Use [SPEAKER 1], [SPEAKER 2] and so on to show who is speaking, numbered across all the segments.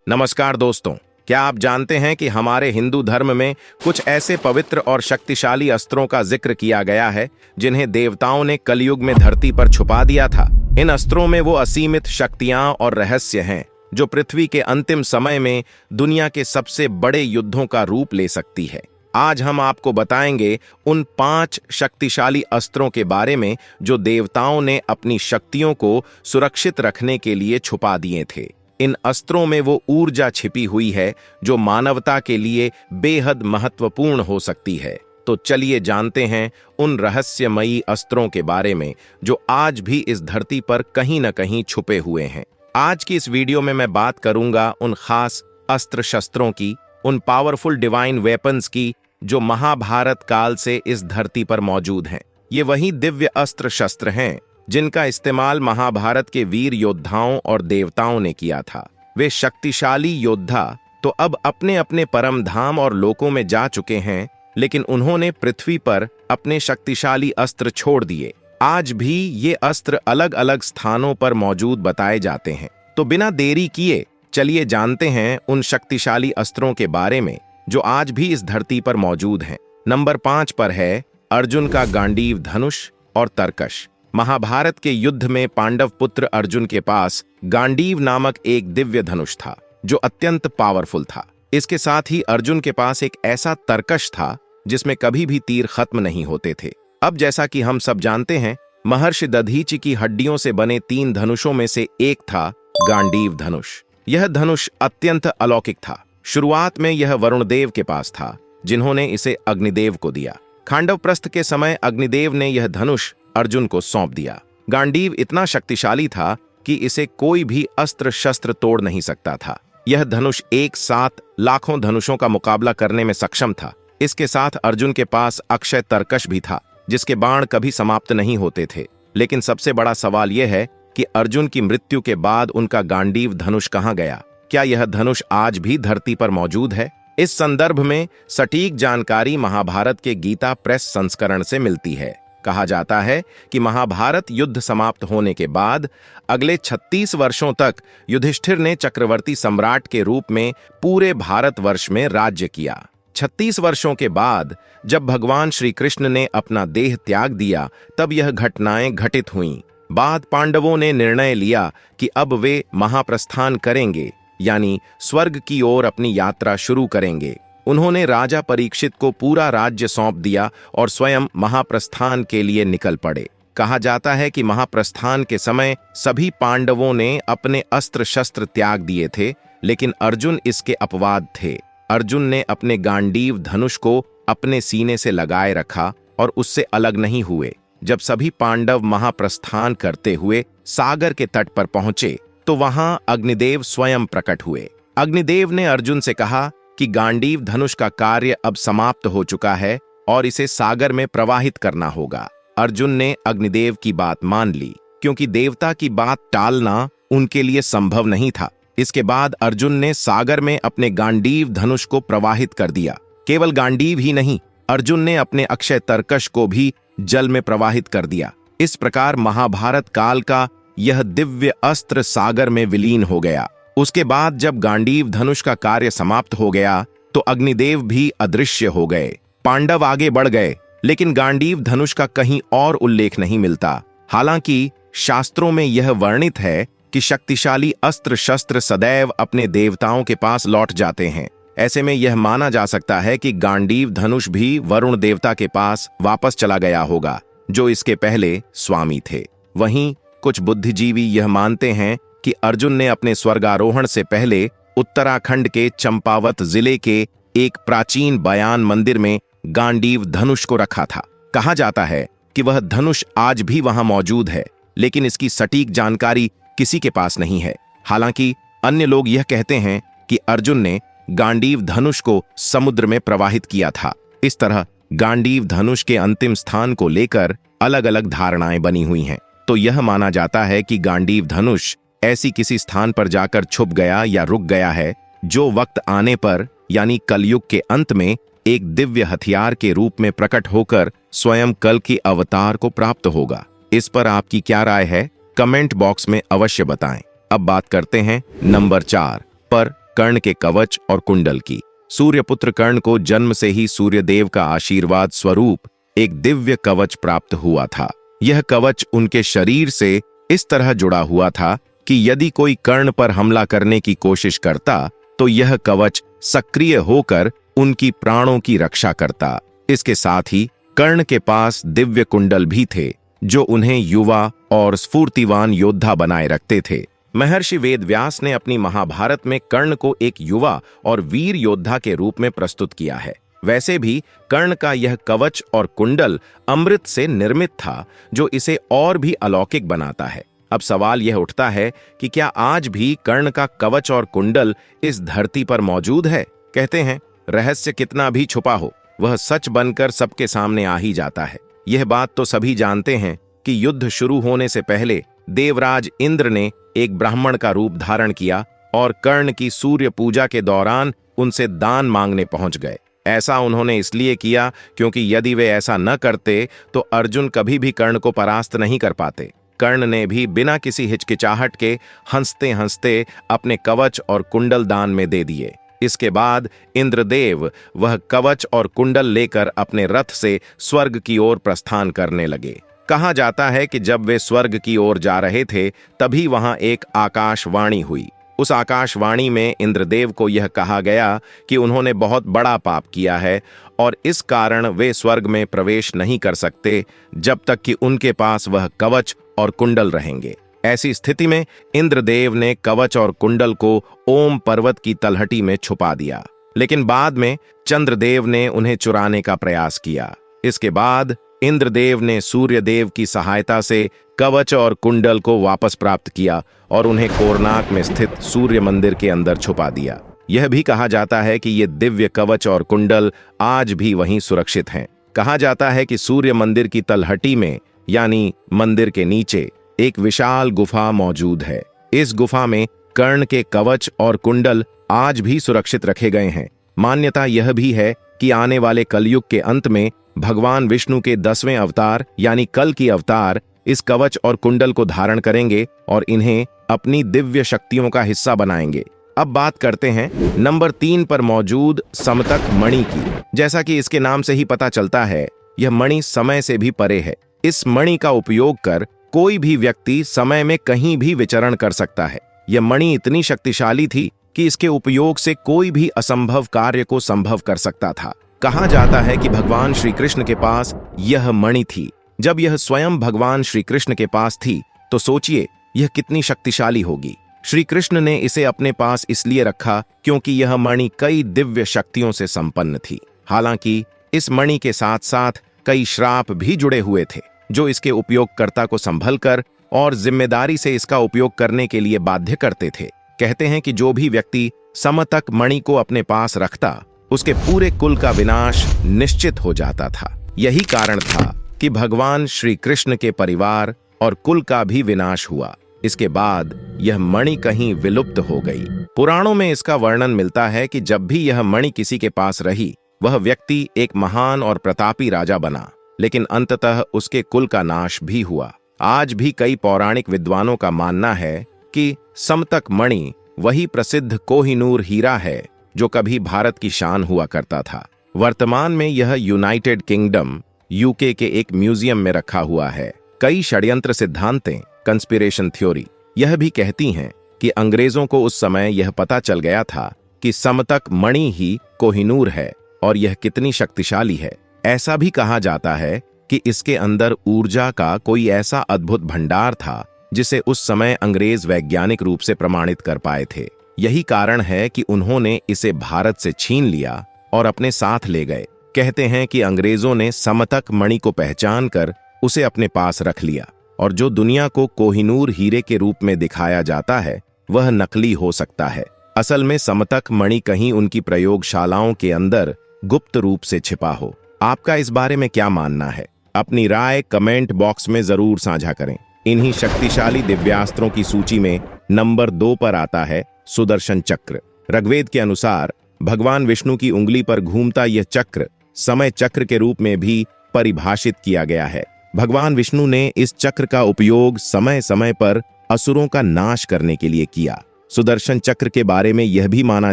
[SPEAKER 1] नमस्कार दोस्तों, क्या आप जानते हैं कि हमारे हिंदू धर्म में कुछ ऐसे पवित्र और शक्तिशाली अस्त्रों का जिक्र किया गया है जिन्हें देवताओं ने कलयुग में धरती पर छुपा दिया था। इन अस्त्रों में वो असीमित शक्तियां और रहस्य हैं जो पृथ्वी के अंतिम समय में दुनिया के सबसे बड़े युद्धों का रूप ले सकती है। आज हम आपको बताएंगे उन 5 शक्तिशाली अस्त्रों के बारे में जो देवताओं ने अपनी शक्तियों को सुरक्षित रखने के लिए छुपा दिए थे। इन अस्त्रों में वो ऊर्जा छिपी हुई है जो मानवता के लिए बेहद महत्वपूर्ण हो सकती है। तो चलिए जानते हैं उन रहस्यमयी अस्त्रों के बारे में जो आज भी इस धरती पर कहीं न कहीं छुपे हुए हैं। आज की इस वीडियो में मैं बात करूंगा उन खास अस्त्र शस्त्रों की, उन पावरफुल डिवाइन वेपन्स की जो महाभारत काल से इस धरती पर मौजूद हैं। ये वही दिव्य अस्त्र शस्त्र हैं जिनका इस्तेमाल महाभारत के वीर योद्धाओं और देवताओं ने किया था। वे शक्तिशाली योद्धा तो अब अपने अपने परम धाम और लोकों में जा चुके हैं, लेकिन उन्होंने पृथ्वी पर अपने शक्तिशाली अस्त्र छोड़ दिए। आज भी ये अस्त्र अलग अलग स्थानों पर मौजूद बताए जाते हैं। तो बिना देरी किए चलिए जानते हैं उन शक्तिशाली अस्त्रों के बारे में जो आज भी इस धरती पर मौजूद हैं। नंबर 5 पर है अर्जुन का गांडीव धनुष और तरकश। महाभारत के युद्ध में पांडव पुत्र अर्जुन के पास गांडीव नामक एक दिव्य धनुष था जो अत्यंत पावरफुल था। इसके साथ ही अर्जुन के पास एक ऐसा तरकश था जिसमें कभी भी तीर खत्म नहीं होते थे। अब जैसा कि हम सब जानते हैं, महर्षि दधीचि की हड्डियों से बने 3 धनुषों में से एक था गांडीव धनुष। यह धनुष अत्यंत अलौकिक था। शुरुआत में यह वरुण देव के पास था जिन्होंने इसे अग्निदेव को दिया। खांडव प्रस्थ के समय अग्निदेव ने यह धनुष अर्जुन को सौंप दिया। गांडीव इतना शक्तिशाली था कि इसे कोई भी अस्त्र शस्त्र तोड़ नहीं सकता था। यह धनुष एक साथ लाखों धनुषों का मुकाबला करने में सक्षम था। इसके साथ अर्जुन के पास अक्षय तरकश भी था जिसके बाण कभी समाप्त नहीं होते थे। लेकिन सबसे बड़ा सवाल यह है कि अर्जुन की मृत्यु के बाद उनका गांडीव धनुष कहाँ गया? क्या यह धनुष आज भी धरती पर मौजूद है? इस संदर्भ में सटीक जानकारी महाभारत के गीता प्रेस संस्करण से मिलती है। कहा जाता है कि महाभारत युद्ध समाप्त होने के बाद अगले 36 वर्षों तक युधिष्ठिर ने चक्रवर्ती सम्राट के रूप में पूरे भारतवर्ष में राज्य किया। 36 वर्षों के बाद जब भगवान श्री कृष्ण ने अपना देह त्याग दिया तब यह घटनाएं घटित हुईं। बाद पांडवों ने निर्णय लिया कि अब वे महाप्रस्थान करेंगे, यानी स्वर्ग की ओर अपनी यात्रा शुरू करेंगे। उन्होंने राजा परीक्षित को पूरा राज्य सौंप दिया और स्वयं महाप्रस्थान के लिए निकल पड़े। कहा जाता है कि महाप्रस्थान के समय सभी पांडवों ने अपने अस्त्र शस्त्र त्याग दिए थे, लेकिन अर्जुन इसके अपवाद थे। अर्जुन ने अपने गांडीव धनुष को अपने सीने से लगाए रखा और उससे अलग नहीं हुए। जब सभी पांडव महाप्रस्थान करते हुए सागर के तट पर पहुंचे तो वहां अग्निदेव स्वयं प्रकट हुए। अग्निदेव ने अर्जुन से कहा कि गांडीव धनुष का कार्य अब समाप्त हो चुका है और इसे सागर में प्रवाहित करना होगा। अर्जुन ने अग्निदेव की बात मान ली क्योंकि देवता की बात टालना उनके लिए संभव नहीं था। इसके बाद अर्जुन ने सागर में अपने गांडीव धनुष को प्रवाहित कर दिया। केवल गांडीव ही नहीं, अर्जुन ने अपने अक्षय तरकश को भी जल में प्रवाहित कर दिया। इस प्रकार महाभारत काल का यह दिव्य अस्त्र सागर में विलीन हो गया। उसके बाद जब गांडीव धनुष का कार्य समाप्त हो गया तो अग्निदेव भी अदृश्य हो गए। पांडव आगे बढ़ गए, लेकिन गांडीव धनुष का कहीं और उल्लेख नहीं मिलता। हालांकि शास्त्रों में यह वर्णित है कि शक्तिशाली अस्त्र शस्त्र सदैव अपने देवताओं के पास लौट जाते हैं। ऐसे में यह माना जा सकता है कि गांडीव धनुष भी वरुण देवता के पास वापस चला गया होगा, जो इसके पहले स्वामी थे। वहीं कुछ बुद्धिजीवी यह मानते हैं कि अर्जुन ने अपने स्वर्गारोहण से पहले उत्तराखंड के चंपावत जिले के एक प्राचीन बयान मंदिर में गांडीव धनुष को रखा था। कहा जाता है कि वह धनुष आज भी वहां मौजूद है, लेकिन इसकी सटीक जानकारी किसी के पास नहीं है। हालांकि अन्य लोग यह कहते हैं कि अर्जुन ने गांडीव धनुष को समुद्र में प्रवाहित किया था। इस तरह गांडीव धनुष के अंतिम स्थान को लेकर अलग अलग धारणाएं बनी हुई हैं। तो यह माना जाता है कि गांडीव धनुष ऐसी किसी स्थान पर जाकर छुप गया या रुक गया है जो वक्त आने पर, यानी कलयुग के अंत में, एक दिव्य हथियार के रूप में प्रकट होकर स्वयं कल के अवतार को प्राप्त होगा। इस पर आपकी क्या राय है? कमेंट बॉक्स में अवश्य बताएं। अब बात करते हैं नंबर 4 पर कर्ण के कवच और कुंडल की। सूर्यपुत्र कर्ण को जन्म से ही सूर्यदेव का आशीर्वाद स्वरूप एक दिव्य कवच प्राप्त हुआ था। यह कवच उनके शरीर से इस तरह जुड़ा हुआ था कि यदि कोई कर्ण पर हमला करने की कोशिश करता तो यह कवच सक्रिय होकर उनकी प्राणों की रक्षा करता। इसके साथ ही कर्ण के पास दिव्य कुंडल भी थे जो उन्हें युवा और स्फूर्तिवान योद्धा बनाए रखते थे। महर्षि वेदव्यास ने अपनी महाभारत में कर्ण को एक युवा और वीर योद्धा के रूप में प्रस्तुत किया है। वैसे भी कर्ण का यह कवच और कुंडल अमृत से निर्मित था जो इसे और भी अलौकिक बनाता है। अब सवाल यह उठता है कि क्या आज भी कर्ण का कवच और कुंडल इस धरती पर मौजूद है? कहते हैं रहस्य कितना भी छुपा हो वह सच बनकर सबके सामने आ ही जाता है। यह बात तो सभी जानते हैं कि युद्ध शुरू होने से पहले देवराज इंद्र ने एक ब्राह्मण का रूप धारण किया और कर्ण की सूर्य पूजा के दौरान उनसे दान मांगने पहुंच गए। ऐसा उन्होंने इसलिए किया क्योंकि यदि वे ऐसा न करते तो अर्जुन कभी भी कर्ण को परास्त नहीं कर पाते। कर्ण ने भी बिना किसी हिचकिचाहट के हंसते हंसते अपने कवच और कुंडल दान में दे दिए। इसके बाद इंद्रदेव वह कवच और कुंडल लेकर अपने रथ से स्वर्ग की ओर प्रस्थान करने लगे। कहा जाता है कि जब वे स्वर्ग की ओर जा रहे थे तभी वहां एक आकाशवाणी हुई। उस आकाशवाणी में इंद्रदेव को यह कहा गया कि उन्होंने बहुत बड़ा पाप किया है और इस कारण वे स्वर्ग में प्रवेश नहीं कर सकते जब तक कि उनके पास वह कवच और कुंडल रहेंगे। ऐसी स्थिति में इंद्रदेव ने कवच और कुंडल को ओम पर्वत की तलहटी में छुपा दिया, लेकिन बाद में चंद्रदेव ने उन्हें चुराने का प्रयास किया। इसके बाद इंद्रदेव ने सूर्यदेव की सहायता से कवच और कुंडल को वापस प्राप्त किया और उन्हें कोरनाक में स्थित सूर्य मंदिर के अंदर छुपा दिया। यह भी कहा जाता है कि ये दिव्य कवच और कुंडल आज भी वहीं सुरक्षित हैं। कहा जाता है कि सूर्य मंदिर की तलहटी में यानी मंदिर के नीचे एक विशाल गुफा मौजूद है। इस गुफा में कर्ण के कवच और कुंडल आज भी सुरक्षित रखे गए हैं। मान्यता यह भी है कि आने वाले कलयुग के अंत में भगवान विष्णु के 10वें अवतार यानी कल की अवतार इस कवच और कुंडल को धारण करेंगे और इन्हें अपनी दिव्य शक्तियों का हिस्सा बनाएंगे। अब बात करते हैं नंबर 3 पर मौजूद समतक मणि की। जैसा कि इसके नाम से ही पता चलता है यह मणि समय से भी परे है। इस मणि का उपयोग कर कोई भी व्यक्ति समय में कहीं भी विचरण कर सकता है। यह मणि इतनी शक्तिशाली थी कि इसके उपयोग से कोई भी असंभव कार्य को संभव कर सकता था। कहा जाता है कि भगवान श्री कृष्ण के पास यह मणि थी। जब यह स्वयं भगवान श्री कृष्ण के पास थी तो सोचिए यह कितनी शक्तिशाली होगी। श्री कृष्ण ने इसे अपने पास इसलिए रखा क्योंकि यह मणि कई दिव्य शक्तियों से संपन्न थी। हालांकि इस मणि के साथ साथ कई श्राप भी जुड़े हुए थे जो इसके उपयोगकर्ता को संभल कर और जिम्मेदारी से इसका उपयोग करने के लिए बाध्य करते थे। कहते हैं कि जो भी व्यक्ति समतक मणि को अपने पास रखता उसके पूरे कुल का विनाश निश्चित हो जाता था। यही कारण था कि भगवान श्री कृष्ण के परिवार और कुल का भी विनाश हुआ। इसके बाद यह मणि कहीं विलुप्त हो गई। पुराणों में इसका वर्णन मिलता है कि जब भी यह मणि किसी के पास रही वह व्यक्ति एक महान और प्रतापी राजा बना, लेकिन अंततः उसके कुल का नाश भी हुआ। आज भी कई पौराणिक विद्वानों का मानना है कि समतक मणि वही प्रसिद्ध कोहिनूर हीरा है जो कभी भारत की शान हुआ करता था। वर्तमान में यह यूनाइटेड किंगडम यूके के एक म्यूजियम में रखा हुआ है। कई षड्यंत्र सिद्धांतें कंस्पिरेशन थ्योरी यह भी कहती हैं कि अंग्रेजों को उस समय यह पता चल गया था कि समतक मणि ही कोहिनूर है और यह कितनी शक्तिशाली है। ऐसा भी कहा जाता है कि इसके अंदर ऊर्जा का कोई ऐसा अद्भुत भंडार था जिसे उस समय अंग्रेज वैज्ञानिक रूप से प्रमाणित कर पाए थे। यही कारण है कि उन्होंने इसे भारत से छीन लिया और अपने साथ ले गए। कहते हैं कि अंग्रेजों ने समतक मणि को पहचान कर उसे अपने पास रख लिया और जो दुनिया को कोहिनूर हीरे के रूप में दिखाया जाता है वह नकली हो सकता है। असल में समतक मणि कहीं उनकी प्रयोगशालाओं के अंदर गुप्त रूप से छिपा हो। आपका इस बारे में क्या मानना है? अपनी राय कमेंट बॉक्स में जरूर साझा करें। इन्हीं शक्तिशाली दिव्यास्त्रों की सूची में नंबर 2 पर आता है सुदर्शन चक्र। ऋग्वेद के अनुसार भगवान विष्णु की उंगली पर घूमता यह चक्र समय चक्र के रूप में भी परिभाषित किया गया है। भगवान विष्णु ने इस चक्र का उपयोग समय समय पर असुरों का नाश करने के लिए किया। सुदर्शन चक्र के बारे में यह भी माना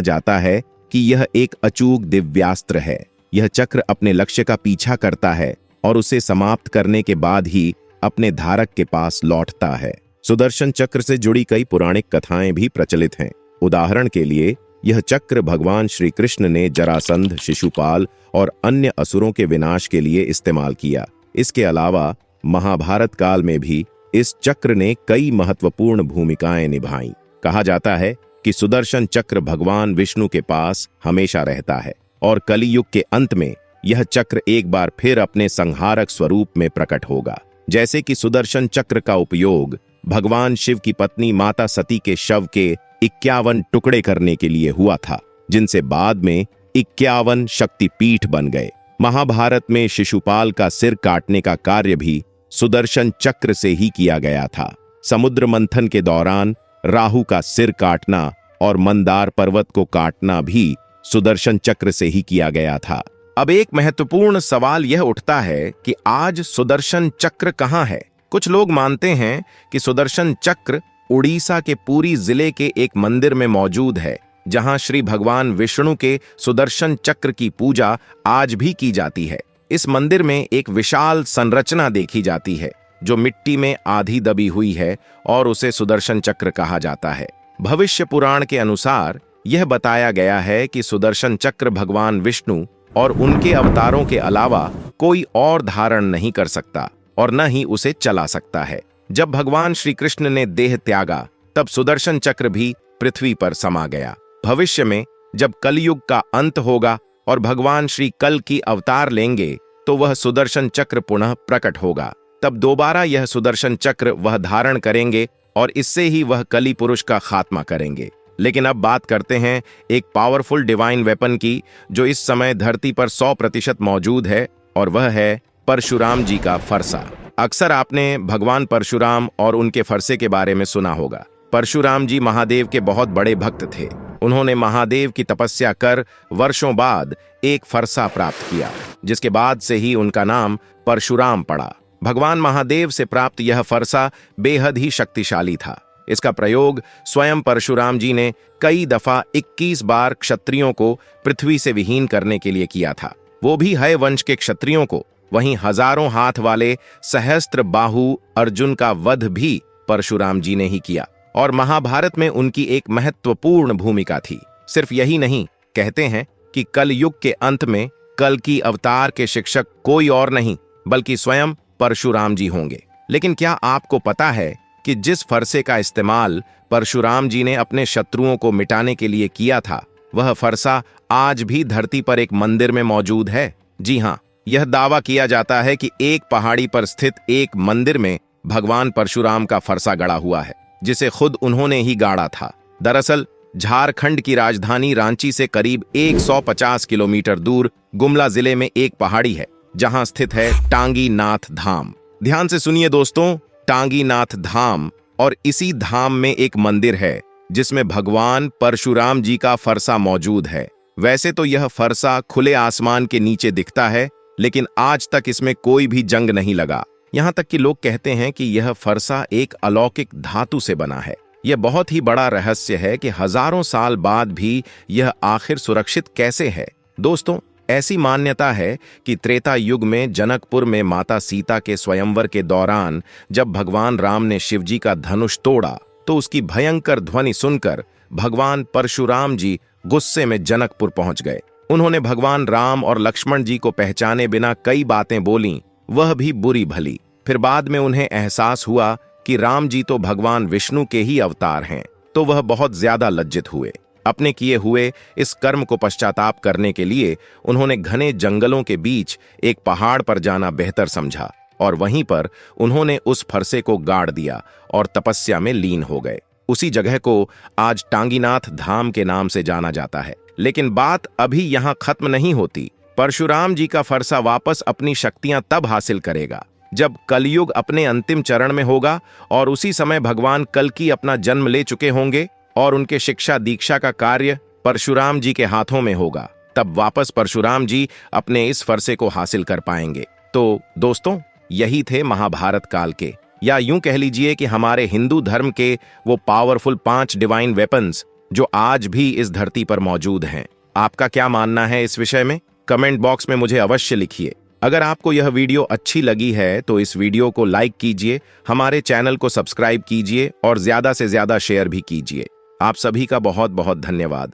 [SPEAKER 1] जाता है कि यह एक अचूक दिव्यास्त्र है। यह चक्र अपने लक्ष्य का पीछा करता है और उसे समाप्त करने के बाद ही अपने धारक के पास लौटता है। सुदर्शन चक्र से जुड़ी कई पौराणिक कथाएं भी प्रचलित हैं। उदाहरण के लिए यह चक्र भगवान श्री कृष्ण ने जरासंध, शिशुपाल और अन्य असुरों के विनाश के लिए इस्तेमाल किया। इसके अलावा महाभारत काल में भी इस चक्र ने कई महत्वपूर्ण भूमिकाएं निभाई। कहा जाता है कि सुदर्शन चक्र भगवान विष्णु के पास हमेशा रहता है और कलियुग के अंत में यह चक्र एक बार फिर अपने संहारक स्वरूप में प्रकट होगा। जैसे कि सुदर्शन चक्र का उपयोग भगवान शिव की पत्नी माता सती के शव के 51 टुकड़े करने के लिए हुआ था, जिनसे बाद में 51 शक्तिपीठ बन गए। महाभारत में शिशुपाल का सिर काटने का कार्य भी सुदर्शन चक्र से ही किया गया था। समुद्र मंथन के दौरान राहु का सिर काटना और मंदार पर्वत को काटना भी सुदर्शन चक्र से ही किया गया था। अब एक महत्वपूर्ण सवाल यह उठता है कि आज सुदर्शन चक्र कहाँ है? कुछ लोग मानते हैं कि सुदर्शन चक्र उड़ीसा के पुरी जिले के एक मंदिर में मौजूद है, जहां श्री भगवान विष्णु के सुदर्शन चक्र की पूजा आज भी की जाती है। इस मंदिर में एक विशाल संरचना देखी जाती है जो मिट्टी में आधी दबी हुई है और उसे सुदर्शन चक्र कहा जाता है। भविष्य पुराण के अनुसार यह बताया गया है कि सुदर्शन चक्र भगवान विष्णु और उनके अवतारों के अलावा कोई और धारण नहीं कर सकता और न ही उसे चला सकता है। जब भगवान श्री कृष्ण ने देह त्यागा तब सुदर्शन चक्र भी पृथ्वी पर समा गया। भविष्य में जब कलयुग का अंत होगा और भगवान श्री कल की अवतार लेंगे तो वह सुदर्शन चक्र पुनः प्रकट होगा। तब दोबारा यह सुदर्शन चक्र वह धारण करेंगे और इससे ही वह कली पुरुष का खात्मा करेंगे। लेकिन अब बात करते हैं एक पावरफुल डिवाइन वेपन की जो इस समय धरती पर 100% मौजूद है, और वह है परशुराम जी का फरसा। अक्सर आपने भगवान परशुराम और उनके फरसे के बारे में सुना होगा। परशुराम जी महादेव के बहुत बड़े भक्त थे। उन्होंने महादेव की तपस्या कर वर्षों बाद एक फरसा प्राप्त किया, जिसके बाद से ही उनका नाम परशुराम पड़ा। भगवान महादेव से प्राप्त यह फरसा बेहद ही शक्तिशाली था। इसका प्रयोग स्वयं परशुराम जी ने कई दफा 21 बार क्षत्रियों को पृथ्वी से विहीन करने के लिए किया था, वो भी हय वंश के क्षत्रियों को। वहीं हजारों हाथ वाले सहस्त्र बाहु अर्जुन का वध भी परशुराम जी ने ही किया, और महाभारत में उनकी एक महत्वपूर्ण भूमिका थी। सिर्फ यही नहीं, कहते हैं कि कलयुग के अंत में कल की अवतार के शिक्षक कोई और नहीं बल्कि स्वयं परशुराम जी होंगे। लेकिन क्या आपको पता है कि जिस फरसे का इस्तेमाल परशुराम जी ने अपने शत्रुओं को मिटाने के लिए किया था, वह फरसा आज भी धरती पर एक मंदिर में मौजूद है? जी हाँ, यह दावा किया जाता है कि एक पहाड़ी पर स्थित एक मंदिर में भगवान परशुराम का फरसा गड़ा हुआ है, जिसे खुद उन्होंने ही गाड़ा था। दरअसल झारखंड की राजधानी रांची से करीब 150 किलोमीटर दूर गुमला जिले में एक पहाड़ी है जहां स्थित है टांगी नाथ धाम। ध्यान से सुनिए दोस्तों, टांगी नाथ धाम, और इसी धाम में एक मंदिर है जिसमें भगवान परशुराम जी का फरसा मौजूद है। वैसे तो यह फरसा खुले आसमान के नीचे दिखता है, लेकिन आज तक इसमें कोई भी जंग नहीं लगा। यहाँ तक कि लोग कहते हैं कि यह फरसा एक अलौकिक धातु से बना है। यह बहुत ही बड़ा रहस्य है कि हजारों साल बाद भी यह आखिर सुरक्षित कैसे है। दोस्तों, ऐसी मान्यता है कि त्रेता युग में जनकपुर में माता सीता के स्वयंवर के दौरान जब भगवान राम ने शिवजी का धनुष तोड़ा तो उसकी भयंकर ध्वनि सुनकर भगवान परशुराम जी गुस्से में जनकपुर पहुंच गए। उन्होंने भगवान राम और लक्ष्मण जी को पहचाने बिना कई बातें बोलीं, वह भी बुरी भली। फिर बाद में उन्हें एहसास हुआ कि राम जी तो भगवान विष्णु के ही अवतार हैं, तो वह बहुत ज्यादा लज्जित हुए। अपने किए हुए इस कर्म को पश्चाताप करने के लिए उन्होंने घने जंगलों के बीच एक पहाड़ पर जाना बेहतर समझा, और वहीं पर उन्होंने उस फरसे को गाड़ दिया और तपस्या में लीन हो गए। उसी जगह को आज टांगीनाथ धाम के नाम से जाना जाता है। लेकिन बात अभी यहाँ खत्म नहीं होती। परशुराम जी का फरसा वापस अपनी शक्तियां तब हासिल करेगा जब कलयुग अपने अंतिम चरण में होगा, और उसी समय भगवान कल्कि अपना जन्म ले चुके होंगे और उनके शिक्षा दीक्षा का कार्य परशुराम जी के हाथों में होगा। तब वापस परशुराम जी अपने इस फरसे को हासिल कर पाएंगे। तो दोस्तों, यही थे महाभारत काल के या यूं कह लीजिए कि हमारे हिंदू धर्म के वो पावरफुल 5 डिवाइन वेपन्स जो आज भी इस धरती पर मौजूद हैं। आपका क्या मानना है इस विषय में? कमेंट बॉक्स में मुझे अवश्य लिखिए। अगर आपको यह वीडियो अच्छी लगी है तो इस वीडियो को लाइक कीजिए, हमारे चैनल को सब्सक्राइब कीजिए और ज्यादा से ज्यादा शेयर भी कीजिए। आप सभी का बहुत बहुत धन्यवाद।